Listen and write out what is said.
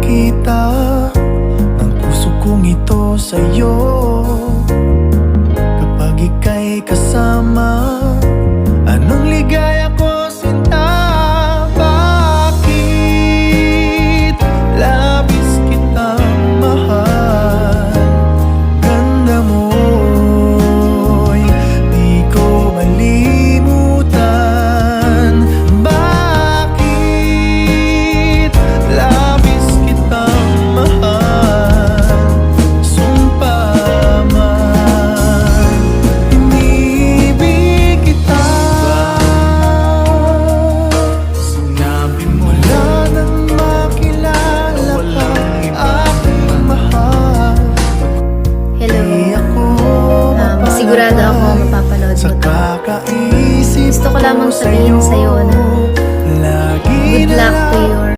ipakita ng puso kong ito sa'yo. Kapag ika'y kasama, anong ligaya ko, sinta. Bakit labis kitang mahal? Ganda mo'y di ko malimutan. Bakit labis kitang mahal? Sumpa man, inibig kita. Sinabi mo wala nang makilala ka, aking mahal. Hello. Di ako Sigurado ako mapapanood mo sa to. kakaisip Gusto ko lamang sabihin sa'yo na